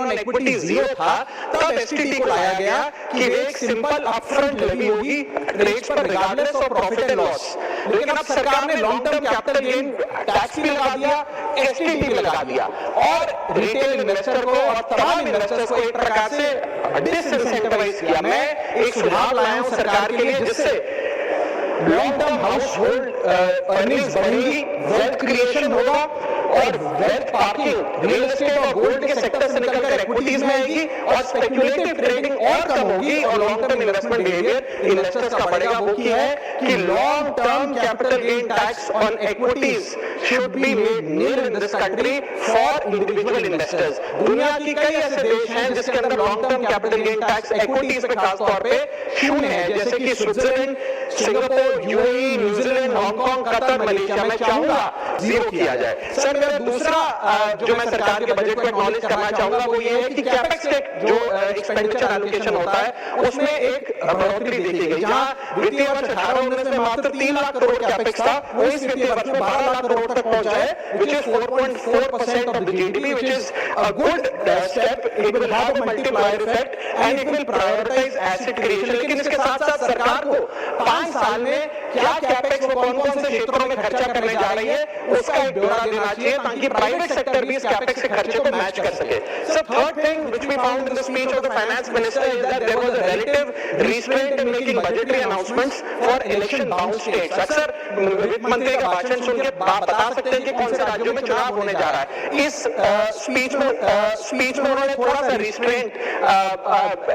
On equity zero था, तब STT को लाया गया कि एक सिंपल अपफ्रंट लेवी होगी रेट्स पर regardless of profit and loss. लेकिन अब सरकार ने long term capital gain tax भी लगा दिया, एसटीटी भी लगा दिया, और रिटेल इन्वेस्टर को और तमाम इन्वेस्टर्स को एक प्रकार से डिसइंसेंटिवाइज किया। मैं एक सुझाव लाया हूं सरकार के लिए, जिससे long term house hold earnings बढ़ेगी, वेल्थ क्रिएशन होगा, और वेल्थ पार्किंग रियल एस्टेट और गोल्ड के सेक्टर से निकलकर इक्विटीज में आएगी, और स्पेक्युलेटिव ट्रेडिंग और कम होगी, और long term investment behaviour investors का बढ़ेगा। वो की है कि long term capital gain tax on equities should be made nil in this country for individual investors. दुनिया की कई ऐसे देश हैं जिसके अंदर long term capital gain tax equities पे खासतौर पे शून्य है, जैसे कि Switzerland, Singapore, UAE, New Zealand, Hong Kong, Qatar, Malaysia. मैं चाहूंगा जीरो किया जाए। सर, मेरा दूसरा जो मैं सरकार के बजट को एक्नॉलेज करना चाहूंगा वो ये है कि कैपेक्स के जो एक्सपेंडिचर एलोकेशन होता है उसमें एक बढ़ोतरी देखी गई। जहां वित्तीय वर्ष 18-19 में मात्र 3 लाख करोड़ कैपेक्स था, वो इस वित्तीय वर्ष में 12 लाख करोड़ तक पहुंचा है, which is 4.4% of the GDP, which is a good step. It will have a multiplier effect and it will prioritize asset creation. लेकिन इसके साथ-साथ सरकार को 5 साल में क्या कैपेक्स वो कौन-कौन से क्षेत्रों में खर्चा करने जा रही है उसका एक ब्यौरा देना चाहिए, ताकि प्राइवेट सेक्टर भी इस कैपेक्स के खर्चे को मैच कर सके। So third thing which we found in the speech of the finance minister is that there was a relative restraint in making budgetary announcements for election bound states. अक्सर वित्त मंत्री का भाषण सुन के बता सकते हैं कि कौन से राज्यों में चुनाव होने जा रहा है। इस स्पीच में उन्होंने थोड़ा सा रिस्ट्रेंट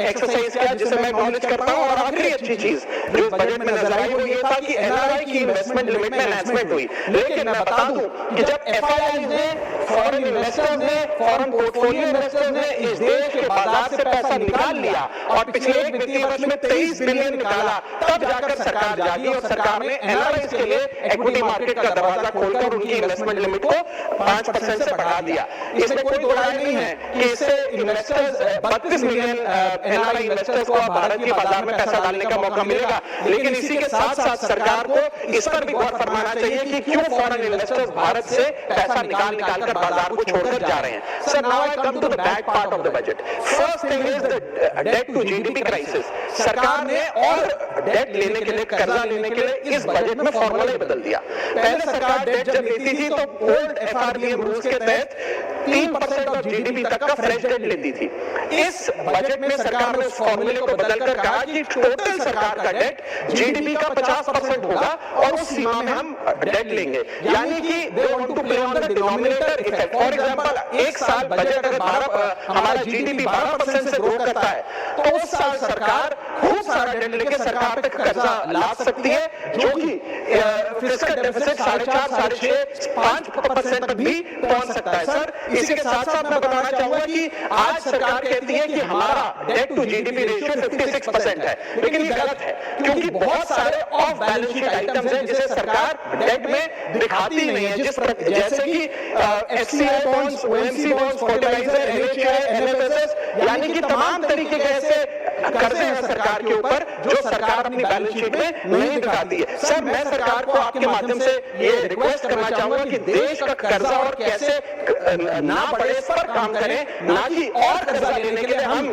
एक्सरसाइज किया, जिसे मैं एक्नॉलेज करता हूं। और आखिरी अच्छी चीज जो इस बजट में नजर आई वो ये था कि एनआरआई की इन्वेस्टमेंट लिमिट में एनहांसमेंट हुई। लेकिन मैं बता दूं कि जब एफआईआई ने, फॉरेन इन्वेस्टर्स ने, फॉरेन पोर्टफोलियो इन्वेस्टर्स ने इस देश के बाजार से पैसा निकाल लिया और पिछले एक वित्तीय वर्ष में 23 बिलियन निकाला, तब जाकर सरकार जागी और सरकार ने एनआरआई के लिए इक्विटी मार्केट का दरवाजा खोलकर उनकी इन्वेस्टमेंट लिमिट को 5% से बढ़ा दिया। इसमें कोई दो राय नहीं है कि इससे इन्वेस्टर्स 32 मिलियन एनआरआई इन्वेस्टर्स को भारत के बाजार में पैसा डालने का मौका मिलेगा। लेकिन इसी के साथ साथ सरकार को इस पर भी गौर फरमाना चाहिए कि क्यों फॉरेन इन्वेस्टर्स भारत से पैसा निकाल कर बाजार को छोड़कर जा रहे हैं। Sir, now I come to the bad part of the budget. First thing is the debt to GDP crisis. सरकार ने और डेट लेने के लिए, कर्जा लेने के लिए इस बजट में फॉर्मूला ही बदल दिया। पहले सरकार डेट जब लेती थी तो ओल्ड एफआरबीएम रूल्स के तहत 3% ऑफ जीडीपी तक का फ्रेश डेट लेती थी। इस बजट में सरकार ने उस फॉर्मूले को बदलकर कहा कि टोटल सरकार का डेट जीडीपी का 50% होगा और उस सीमा में हम डेट लेंगे। यानी कि they want to play on the denominator effect. For example, एक साल बजट अगर हमारा जीडीपी 12% से ग्रो करता है तो उस साल सरकार खूब सारा डेट लेके सरकार पे कर्जा ला सकती है, जो कि फिस्कल डेफिसिट 4.5, 6.5, 5% तक भी पहुंच सकता है। सर, इसी के साथ साथ मैं बताना चाहूंगा कि आज सरकार कहती है कि हमारा डेट टू जीडीपी रेशियो 56% है, लेकिन ये गलत है, क्योंकि बहुत सारे ऑफ बैलेंस शीट आइटम्स हैं जिसे सरकार डेट में दिखाती नहीं है, जैसे कि FCI bonds, OMC bonds, fertilizer, NHI, NFSS, यानी कि तमाम तरीके के ऐसे कर्जे हैं सरकार के ऊपर जो सरकार अपनी बैलेंस शीट में नहीं दिखाती है। सर, मैं सरकार को आपके माध्यम से ये रिक्वेस्ट करना चाहूंगा कि देश का कर्जा और कैसे ना बढ़े इस पर काम करें, ना कि और कर्जा लेने के लिए हम